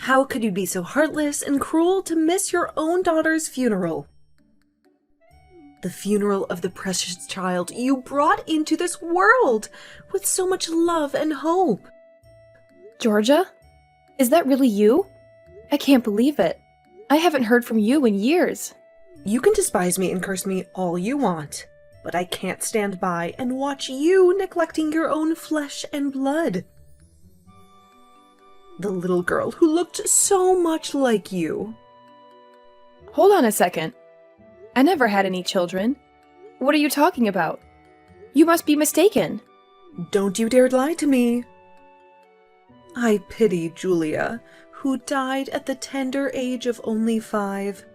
How could you be so heartless and cruel to miss your own daughter's funeral? The funeral of the precious child you brought into this world with so much love and hope. Georgia? Is that really you? I can't believe it. I haven't heard from you in years. You can despise me and curse me all you want, but I can't stand by and watch you neglecting your own flesh and blood. The little girl who looked so much like you. Hold on a second. I never had any children. What are you talking about? You must be mistaken. Don't you dare lie to me. I pity Julia, who died at the tender age of only 5.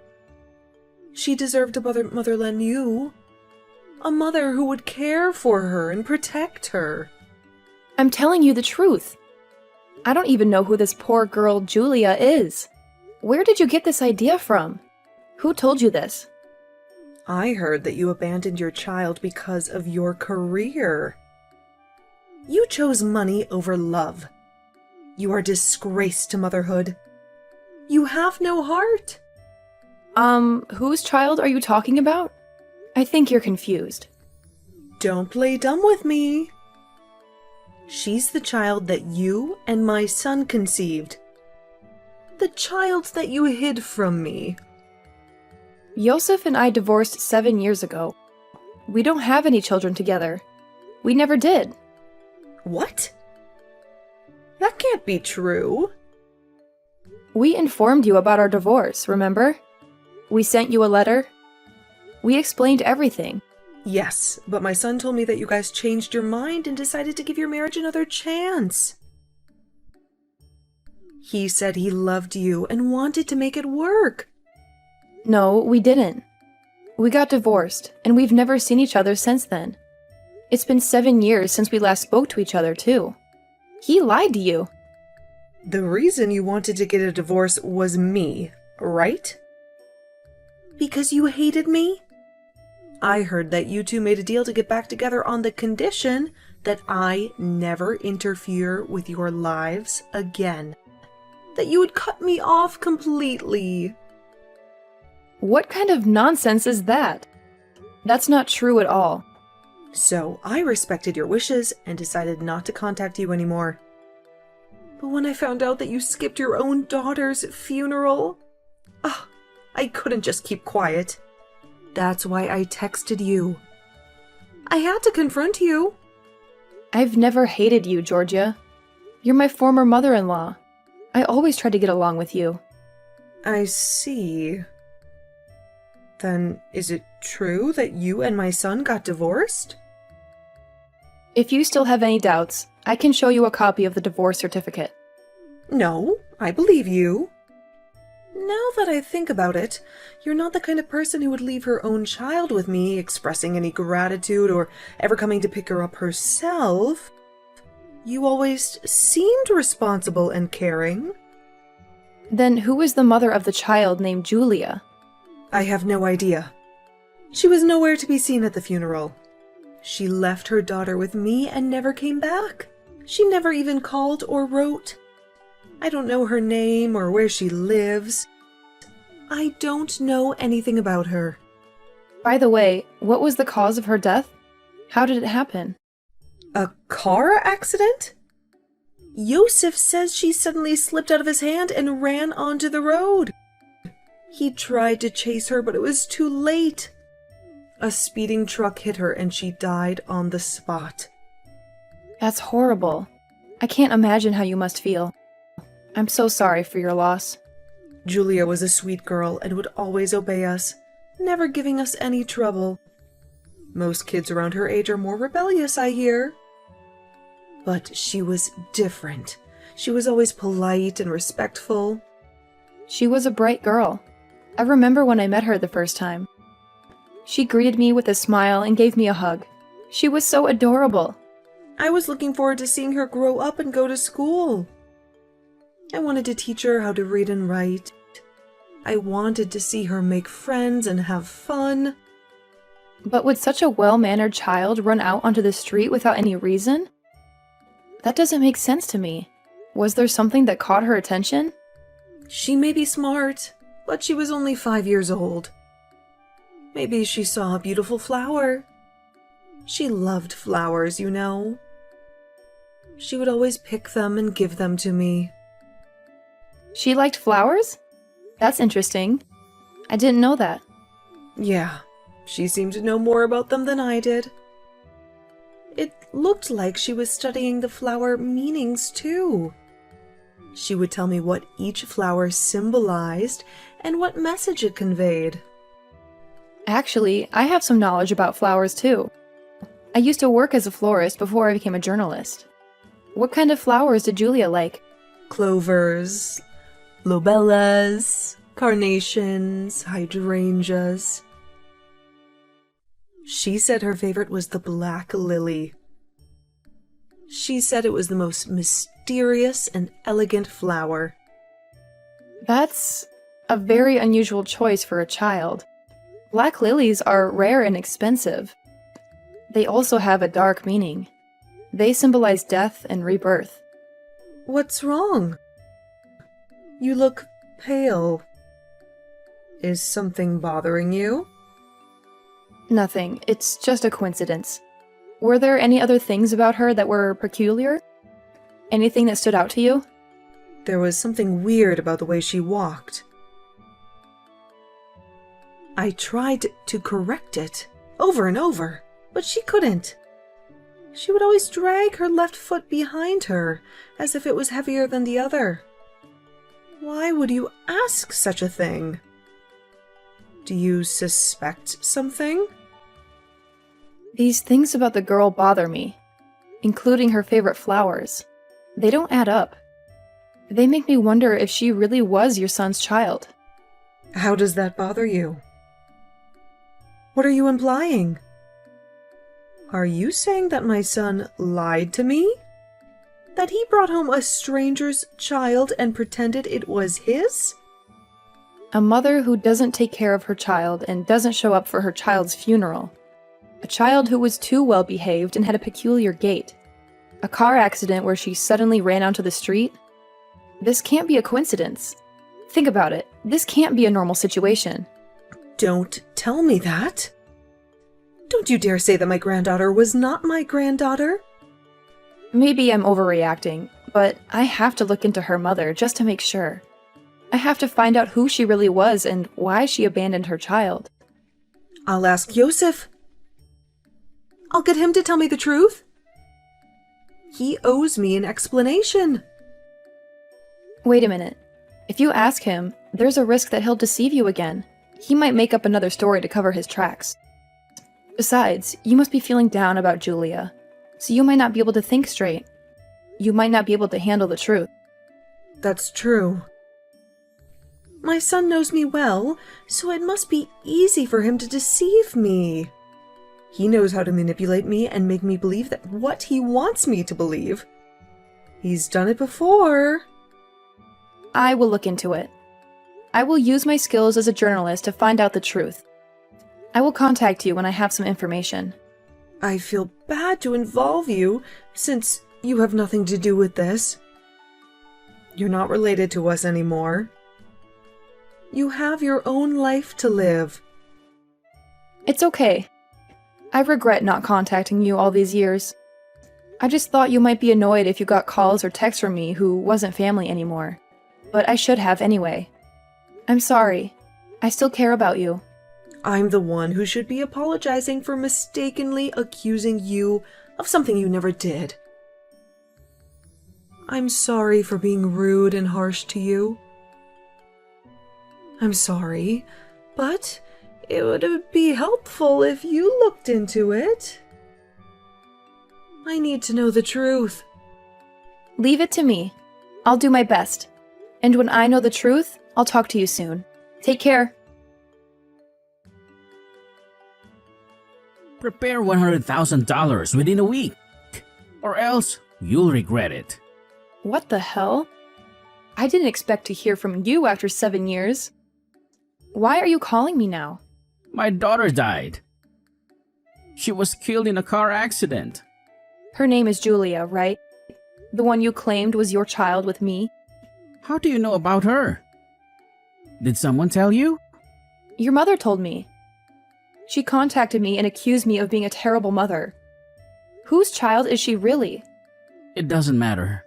She deserved a mother than you. A mother who would care for her and protect her. I'm telling you the truth. I don't even know who this poor girl Julia is. Where did you get this idea from? Who told you this? I heard that you abandoned your child because of your career. You chose money over love. You are a disgrace to motherhood. You have no heart. Whose child are you talking about? I think you're confused. Don't play dumb with me. She's the child that you and my son conceived. The child that you hid from me. Yosef and I divorced 7 years ago. We don't have any children together. We never did. What? That can't be true. We informed you about our divorce, remember? We sent you a letter. We explained everything. Yes, but my son told me that you guys changed your mind and decided to give your marriage another chance. He said he loved you and wanted to make it work. No, we didn't. We got divorced, and we've never seen each other since then. It's been 7 years since we last spoke to each other, too. He lied to you. The reason you wanted to get a divorce was me, right? Because you hated me? I heard that you two made a deal to get back together on the condition that I never interfere with your lives again. That you would cut me off completely. What kind of nonsense is that? That's not true at all. So I respected your wishes and decided not to contact you anymore. But when I found out that you skipped your own daughter's funeral, I couldn't just keep quiet. That's why I texted you. I had to confront you. I've never hated you, Georgia. You're my former mother-in-law. I always try to get along with you. I see. Then is it true that you and my son got divorced? If you still have any doubts, I can show you a copy of the divorce certificate. No, I believe you. Now that I think about it, you're not the kind of person who would leave her own child with me, expressing any gratitude or ever coming to pick her up herself. You always seemed responsible and caring. Then who is the mother of the child named Julia? I have no idea. She was nowhere to be seen at the funeral. She left her daughter with me and never came back. She never even called or wrote. I don't know her name or where she lives. I don't know anything about her. By the way, what was the cause of her death? How did it happen? A car accident? Yosef says she suddenly slipped out of his hand and ran onto the road. He tried to chase her, but it was too late. A speeding truck hit her and she died on the spot. That's horrible. I can't imagine how you must feel. I'm so sorry for your loss. Julia was a sweet girl and would always obey us, never giving us any trouble. Most kids around her age are more rebellious, I hear. But she was different. She was always polite and respectful. She was a bright girl. I remember when I met her the first time. She greeted me with a smile and gave me a hug. She was so adorable. I was looking forward to seeing her grow up and go to school. I wanted to teach her how to read and write. I wanted to see her make friends and have fun. But would such a well-mannered child run out onto the street without any reason? That doesn't make sense to me. Was there something that caught her attention? She may be smart, but she was only 5 years old. Maybe she saw a beautiful flower. She loved flowers, you know. She would always pick them and give them to me. She liked flowers? That's interesting. I didn't know that. Yeah, she seemed to know more about them than I did. It looked like she was studying the flower meanings too. She would tell me what each flower symbolized and what message it conveyed. Actually, I have some knowledge about flowers too. I used to work as a florist before I became a journalist. What kind of flowers did Julia like? Clovers, lobellas, carnations, hydrangeas. She said her favorite was the black lily. She said it was the most mysterious and elegant flower. That's a very unusual choice for a child. Black lilies are rare and expensive. They also have a dark meaning. They symbolize death and rebirth. What's wrong? You look pale. Is something bothering you? Nothing. It's just a coincidence. Were there any other things about her that were peculiar? Anything that stood out to you? There was something weird about the way she walked. I tried to correct it over and over, but she couldn't. She would always drag her left foot behind her, as if it was heavier than the other. Why would you ask such a thing? Do you suspect something? These things about the girl bother me, including her favorite flowers. They don't add up. They make me wonder if she really was your son's child. How does that bother you? What are you implying? Are you saying that my son lied to me? That he brought home a stranger's child and pretended it was his? A mother who doesn't take care of her child and doesn't show up for her child's funeral. A child who was too well behaved and had a peculiar gait. A car accident where she suddenly ran onto the street. This can't be a coincidence. Think about it. This can't be a normal situation. Don't tell me that. Don't you dare say that my granddaughter was not my granddaughter. Maybe I'm overreacting, but I have to look into her mother just to make sure. I have to find out who she really was and why she abandoned her child. I'll ask Joseph. I'll get him to tell me the truth. He owes me an explanation. Wait a minute. If you ask him, there's a risk that he'll deceive you again. He might make up another story to cover his tracks. Besides, you must be feeling down about Julia, so you might not be able to think straight. You might not be able to handle the truth. That's true. My son knows me well, so it must be easy for him to deceive me. He knows how to manipulate me and make me believe that what he wants me to believe. He's done it before. I will look into it. I will use my skills as a journalist to find out the truth. I will contact you when I have some information. I feel bad to involve you, since you have nothing to do with this. You're not related to us anymore. You have your own life to live. It's okay. I regret not contacting you all these years. I just thought you might be annoyed if you got calls or texts from me who wasn't family anymore. But I should have anyway. I'm sorry. I still care about you. I'm the one who should be apologizing for mistakenly accusing you of something you never did. I'm sorry for being rude and harsh to you. I'm sorry, but it would be helpful if you looked into it. I need to know the truth. Leave it to me. I'll do my best. And when I know the truth, I'll talk to you soon. Take care. Prepare $100,000 within a week, or else you'll regret it. What the hell? I didn't expect to hear from you after 7 years. Why are you calling me now? My daughter died. She was killed in a car accident. Her name is Julia, right? The one you claimed was your child with me? How do you know about her? Did someone tell you? Your mother told me. She contacted me and accused me of being a terrible mother. Whose child is she really? It doesn't matter.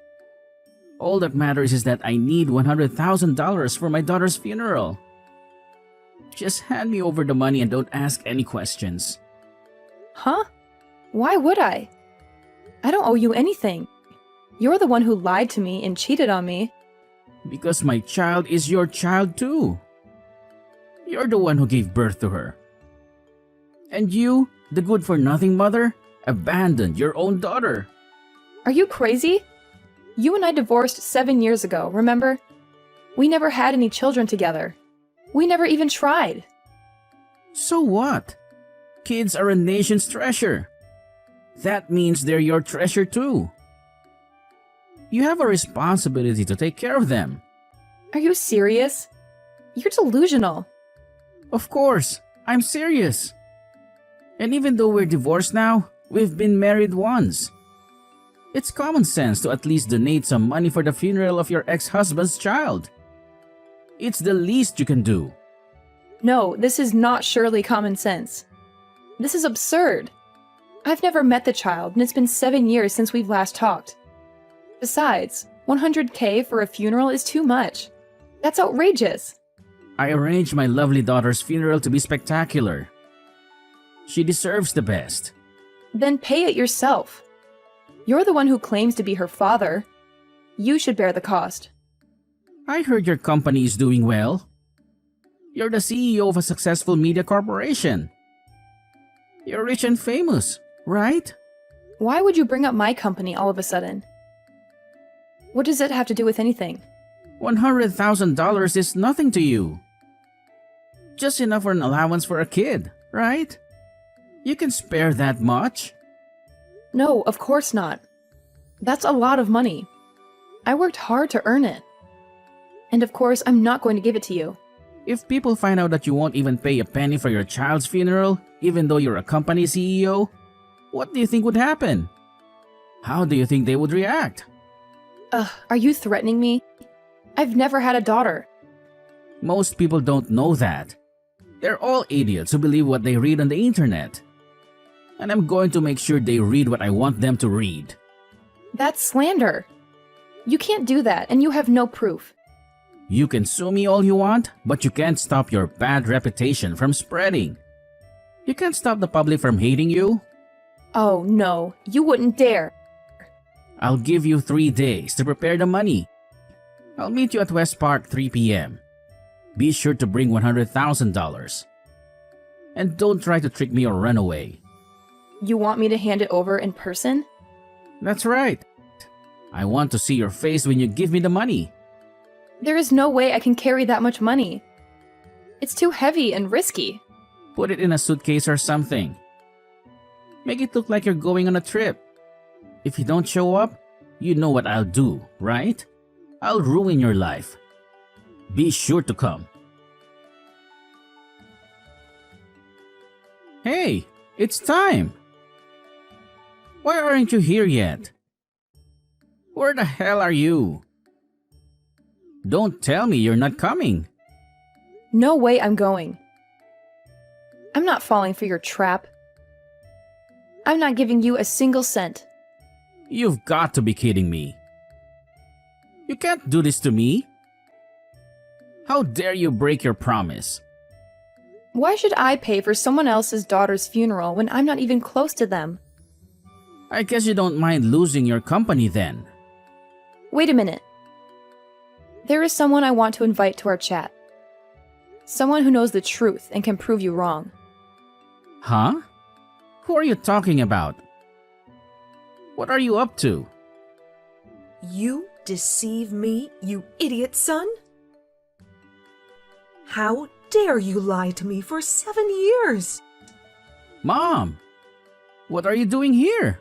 All that matters is that I need $100,000 for my daughter's funeral. Just hand me over the money and don't ask any questions. Huh? Why would I? I don't owe you anything. You're the one who lied to me and cheated on me. Because my child is your child too. You're the one who gave birth to her. And you, the good-for-nothing mother, abandoned your own daughter. Are you crazy? You and I divorced 7 years ago, remember? We never had any children together. We never even tried. So what? Kids are a nation's treasure. That means they're your treasure too. You have a responsibility to take care of them. Are you serious? You're delusional. Of course, I'm serious. And even though we're divorced now, we've been married once. It's common sense to at least donate some money for the funeral of your ex-husband's child. It's the least you can do. No, this is not surely common sense. This is absurd. I've never met the child, and it's been 7 years since we've last talked. Besides, $100K for a funeral is too much. That's outrageous. I arranged my lovely daughter's funeral to be spectacular. She deserves the best. Then pay it yourself. You're the one who claims to be her father. You should bear the cost. I heard your company is doing well. You're the CEO of a successful media corporation. You're rich and famous, right? Why would you bring up my company all of a sudden? What does it have to do with anything? $100,000 is nothing to you. Just enough for an allowance for a kid, right? You can spare that much. No, of course not. That's a lot of money. I worked hard to earn it. And of course, I'm not going to give it to you. If people find out that you won't even pay a penny for your child's funeral, even though you're a company CEO, what do you think would happen? How do you think they would react? Are you threatening me? I've never had a daughter. Most people don't know that. They're all idiots who believe what they read on the internet. And I'm going to make sure they read what I want them to read. That's slander. You can't do that, and you have no proof. You can sue me all you want, but you can't stop your bad reputation from spreading. You can't stop the public from hating you. Oh, no, you wouldn't dare. I'll give you 3 days to prepare the money. I'll meet you at West Park 3 p.m. Be sure to bring $100,000. And don't try to trick me or run away. You want me to hand it over in person? That's right. I want to see your face when you give me the money. There is no way I can carry that much money. It's too heavy and risky. Put it in a suitcase or something. Make it look like you're going on a trip. If you don't show up, you know what I'll do, right? I'll ruin your life. Be sure to come. Hey, it's time. Why aren't you here yet? Where the hell are you? Don't tell me you're not coming. No way I'm going. I'm not falling for your trap. I'm not giving you a single cent. You've got to be kidding me. You can't do this to me. How dare you break your promise? Why should I pay for someone else's daughter's funeral when I'm not even close to them? I guess you don't mind losing your company then. Wait a minute. There is someone I want to invite to our chat. Someone who knows the truth and can prove you wrong. Huh? Who are you talking about? What are you up to? You deceive me, you idiot son? How dare you lie to me for 7 years? Mom! What are you doing here?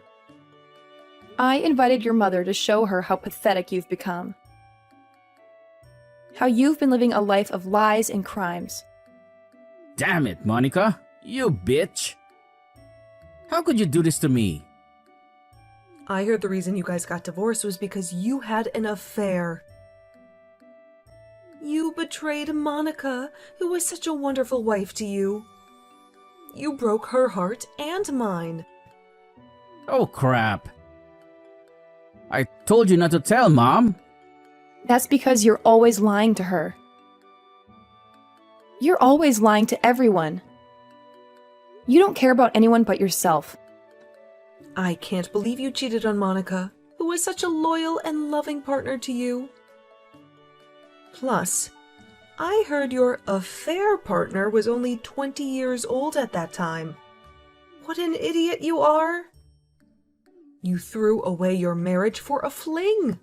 I invited your mother to show her how pathetic you've become. How you've been living a life of lies and crimes. Damn it, Monica! You bitch! How could you do this to me? I heard the reason you guys got divorced was because you had an affair. You betrayed Monica, who was such a wonderful wife to you. You broke her heart and mine. Oh crap. I told you not to tell, Mom. That's because you're always lying to her. You're always lying to everyone. You don't care about anyone but yourself. I can't believe you cheated on Monica, who was such a loyal and loving partner to you. Plus, I heard your affair partner was only 20 years old at that time. What an idiot you are! You threw away your marriage for a fling.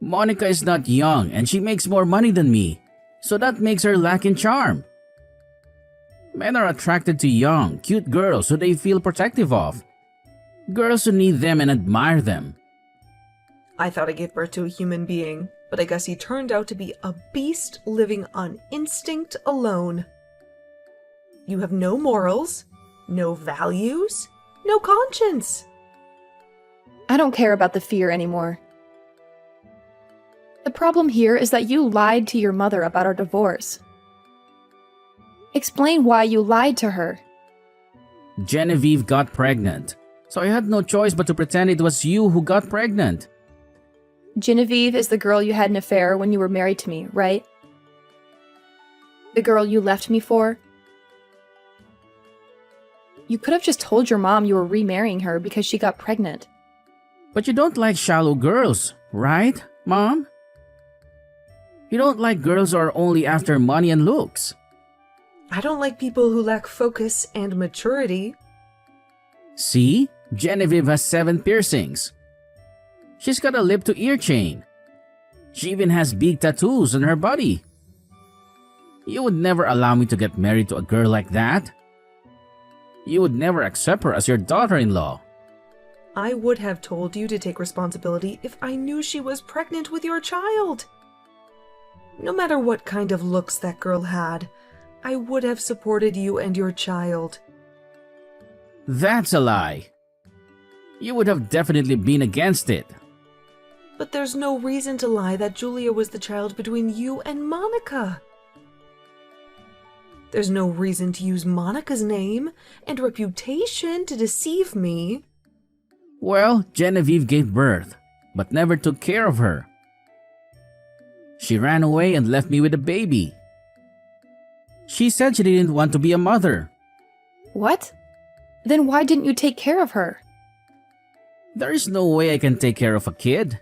Monica is not young and she makes more money than me, so that makes her lack in charm. Men are attracted to young, cute girls who they feel protective of. Girls who need them and admire them. I thought I gave birth to a human being, but I guess he turned out to be a beast living on instinct alone. You have no morals, no values, no conscience. I don't care about the fear anymore. The problem here is that you lied to your mother about our divorce. Explain why you lied to her. Genevieve got pregnant, so I had no choice but to pretend it was you who got pregnant. Genevieve is the girl you had an affair when you were married to me, right? The girl you left me for? You could have just told your mom you were remarrying her because she got pregnant. But you don't like shallow girls, right, Mom? You don't like girls who are only after money and looks. I don't like people who lack focus and maturity. See? Genevieve has 7 piercings. She's got a lip-to-ear chain. She even has big tattoos on her body. You would never allow me to get married to a girl like that. You would never accept her as your daughter-in-law. I would have told you to take responsibility if I knew she was pregnant with your child. No matter what kind of looks that girl had, I would have supported you and your child. That's a lie. You would have definitely been against it. But there's no reason to lie that Julia was the child between you and Monica. There's no reason to use Monica's name and reputation to deceive me. Well, Genevieve gave birth, but never took care of her. She ran away and left me with a baby. She said she didn't want to be a mother. What? Then why didn't you take care of her? There is no way I can take care of a kid.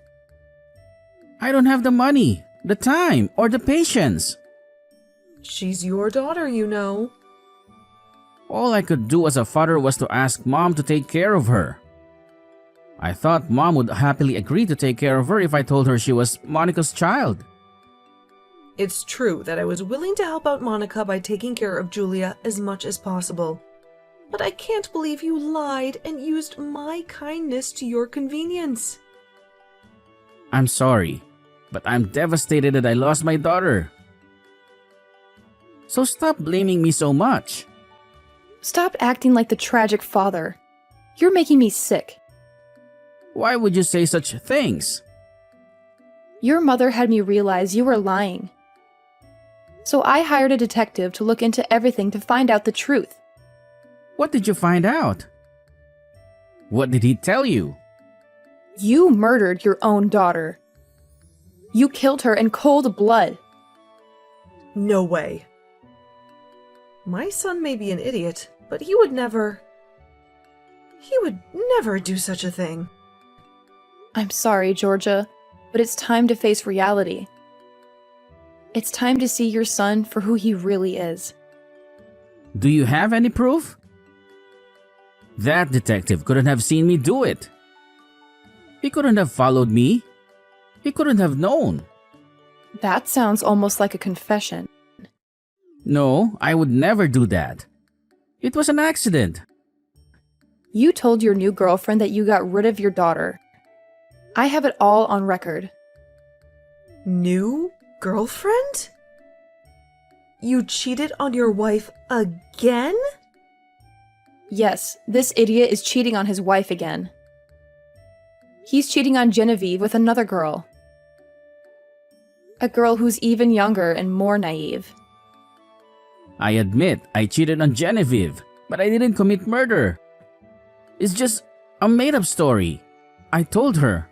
I don't have the money, the time, or the patience. She's your daughter, you know. All I could do as a father was to ask Mom to take care of her. I thought Mom would happily agree to take care of her if I told her she was Monica's child. It's true that I was willing to help out Monica by taking care of Julia as much as possible. But I can't believe you lied and used my kindness to your convenience. I'm sorry, but I'm devastated that I lost my daughter. So stop blaming me so much. Stop acting like the tragic father. You're making me sick. Why would you say such things? Your mother had me realize you were lying. So I hired a detective to look into everything to find out the truth. What did you find out? What did he tell you? You murdered your own daughter. You killed her in cold blood. No way. My son may be an idiot, but he would never do such a thing. I'm sorry, Georgia, but it's time to face reality. It's time to see your son for who he really is. Do you have any proof? That detective couldn't have seen me do it. He couldn't have followed me. He couldn't have known. That sounds almost like a confession. No, I would never do that. It was an accident. You told your new girlfriend that you got rid of your daughter. I have it all on record. New girlfriend? You cheated on your wife again? Yes, this idiot is cheating on his wife again. He's cheating on Genevieve with another girl. A girl who's even younger and more naive. I admit I cheated on Genevieve, but I didn't commit murder. It's just a made-up story. I told her.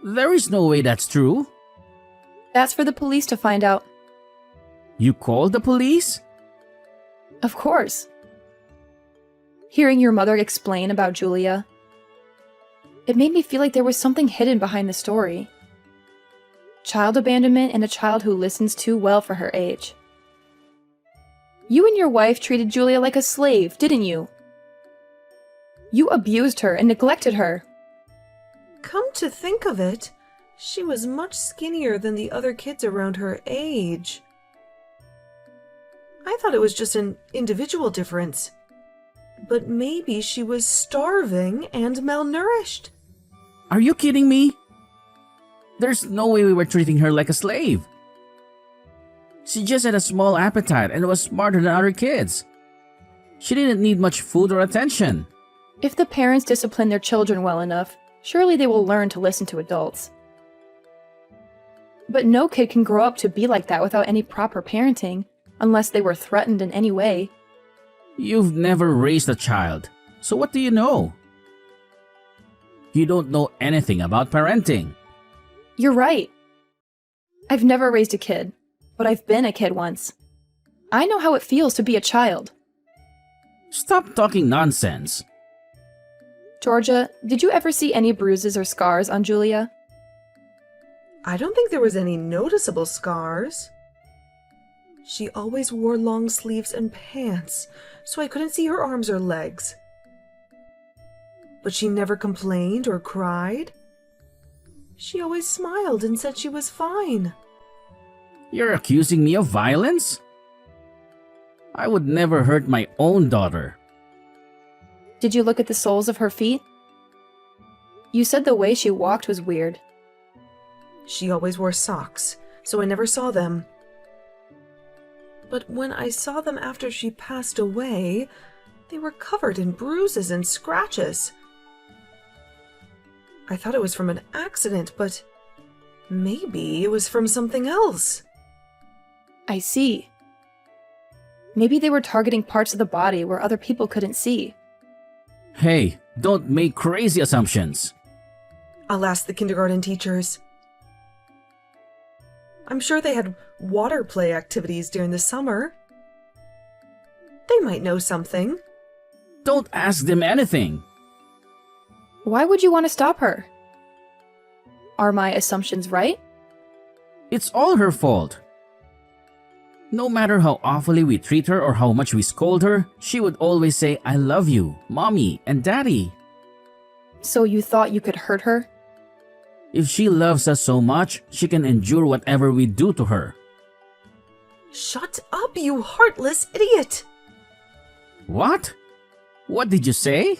There is no way that's true. That's for the police to find out. You called the police? Of course. Hearing your mother explain about Julia, it made me feel like there was something hidden behind the story. Child abandonment and a child who listens too well for her age. You and your wife treated Julia like a slave, didn't you? You abused her and neglected her. Come to think of it, she was much skinnier than the other kids around her age. I thought it was just an individual difference. But maybe she was starving and malnourished. Are you kidding me? There's no way we were treating her like a slave. She just had a small appetite and was smarter than other kids. She didn't need much food or attention. If the parents discipline their children well enough, surely they will learn to listen to adults. But no kid can grow up to be like that without any proper parenting, unless they were threatened in any way. You've never raised a child, so what do you know? You don't know anything about parenting. You're right. I've never raised a kid, but I've been a kid once. I know how it feels to be a child. Stop talking nonsense. Georgia, did you ever see any bruises or scars on Julia? I don't think there was any noticeable scars. She always wore long sleeves and pants, so I couldn't see her arms or legs. But she never complained or cried. She always smiled and said she was fine. You're accusing me of violence? I would never hurt my own daughter. Did you look at the soles of her feet? You said the way she walked was weird. She always wore socks, so I never saw them. But when I saw them after she passed away, they were covered in bruises and scratches. I thought it was from an accident, but maybe it was from something else. I see. Maybe they were targeting parts of the body where other people couldn't see. Hey, don't make crazy assumptions. I'll ask the kindergarten teachers. I'm sure they had water play activities during the summer. They might know something. Don't ask them anything. Why would you want to stop her? Are my assumptions right? It's all her fault. No matter how awfully we treat her or how much we scold her, she would always say, "I love you, Mommy and Daddy." So you thought you could hurt her? If she loves us so much, she can endure whatever we do to her. Shut up, you heartless idiot! What? What did you say?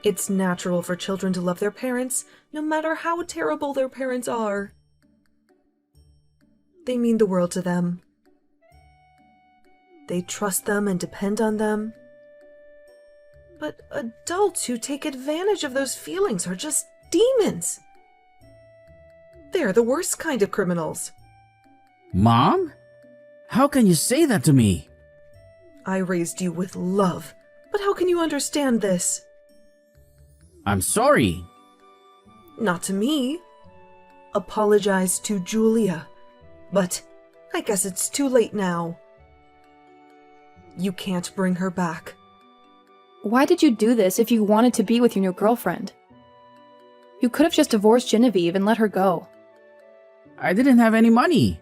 It's natural for children to love their parents, no matter how terrible their parents are. They mean the world to them. They trust them and depend on them. But adults who take advantage of those feelings are just demons. They're the worst kind of criminals. Mom? How can you say that to me? I raised you with love, but how can you understand this? I'm sorry. Not to me. Apologize to Julia. But I guess it's too late now. You can't bring her back. Why did you do this if you wanted to be with your new girlfriend? You could have just divorced Genevieve and let her go. I didn't have any money.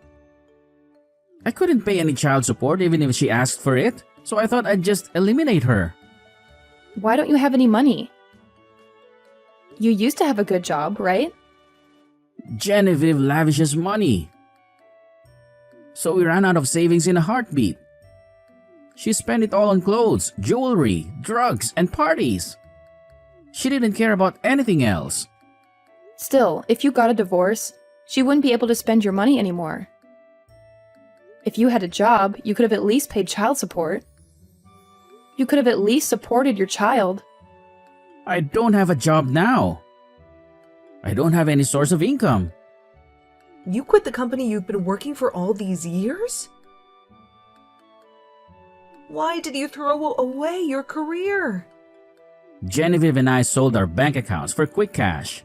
I couldn't pay any child support even if she asked for it, so I thought I'd just eliminate her. Why don't you have any money? You used to have a good job, right? Genevieve lavishes money. So we ran out of savings in a heartbeat. She spent it all on clothes, jewelry, drugs, and parties. She didn't care about anything else. Still, if you got a divorce, she wouldn't be able to spend your money anymore. If you had a job, you could have at least paid child support. You could have at least supported your child. I don't have a job now. I don't have any source of income. You quit the company you've been working for all these years? Why did you throw away your career? Genevieve and I sold our bank accounts for quick cash.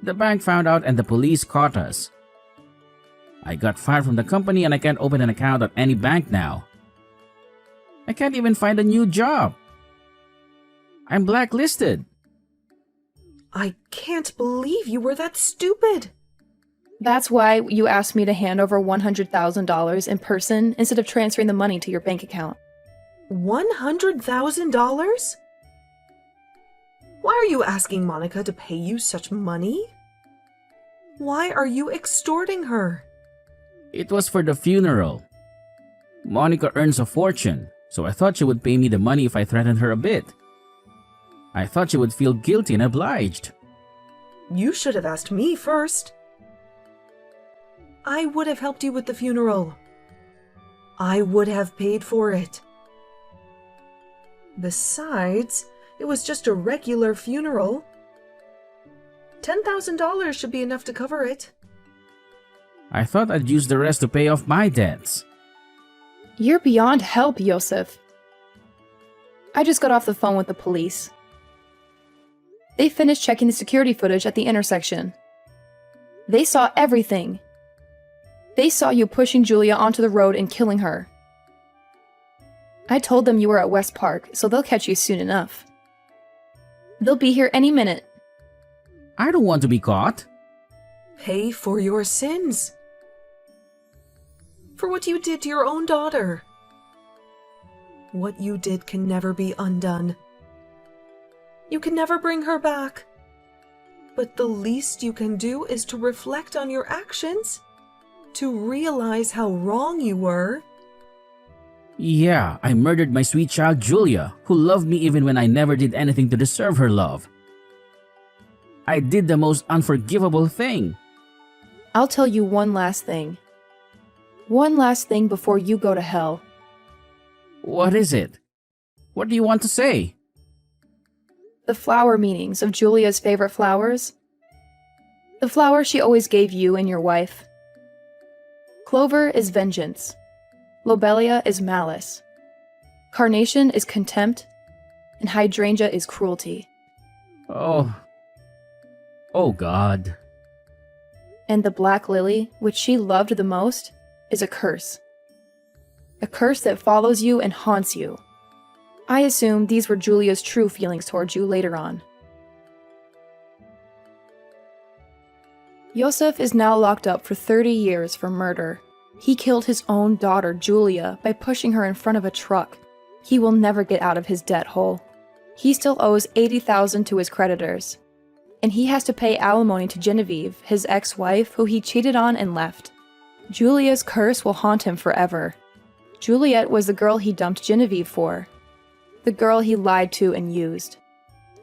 The bank found out and the police caught us. I got fired from the company and I can't open an account at any bank now. I can't even find a new job. I'm blacklisted. I can't believe you were that stupid. That's why you asked me to hand over $100,000 in person instead of transferring the money to your bank account. $100,000? Why are you asking Monica to pay you such money? Why are you extorting her? It was for the funeral. Monica earns a fortune, so I thought she would pay me the money if I threatened her a bit. I thought she would feel guilty and obliged. You should have asked me first. I would have helped you with the funeral. I would have paid for it. Besides, it was just a regular funeral. $10,000 should be enough to cover it. I thought I'd use the rest to pay off my debts. You're beyond help, Yosef. I just got off the phone with the police. They finished checking the security footage at the intersection. They saw everything. They saw you pushing Julia onto the road and killing her. I told them you were at West Park, so they'll catch you soon enough. They'll be here any minute. I don't want to be caught. Pay for your sins. For what you did to your own daughter. What you did can never be undone. You can never bring her back. But the least you can do is to reflect on your actions, to realize how wrong you were. Yeah, I murdered my sweet child Julia, who loved me even when I never did anything to deserve her love. I did the most unforgivable thing. I'll tell you one last thing. One last thing before you go to hell. What is it? What do you want to say? The flower meanings of Julia's favorite flowers. The flower she always gave you and your wife. Clover is vengeance. Lobelia is malice. Carnation is contempt. And hydrangea is cruelty. Oh God. And the black lily, which she loved the most, is a curse. A curse that follows you and haunts you. I assume these were Julia's true feelings towards you later on. Yosef is now locked up for 30 years for murder. He killed his own daughter, Julia, by pushing her in front of a truck. He will never get out of his debt hole. He still owes $80,000 to his creditors. And he has to pay alimony to Genevieve, his ex-wife, who he cheated on and left. Julia's curse will haunt him forever. Juliet was the girl he dumped Genevieve for. The girl he lied to and used.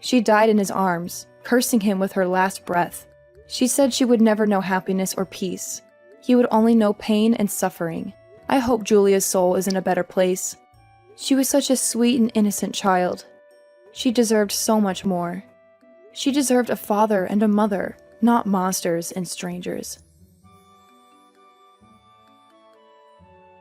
She died in his arms, cursing him with her last breath. She said she would never know happiness or peace. He would only know pain and suffering. I hope Julia's soul is in a better place. She was such a sweet and innocent child. She deserved so much more. She deserved a father and a mother, not monsters and strangers.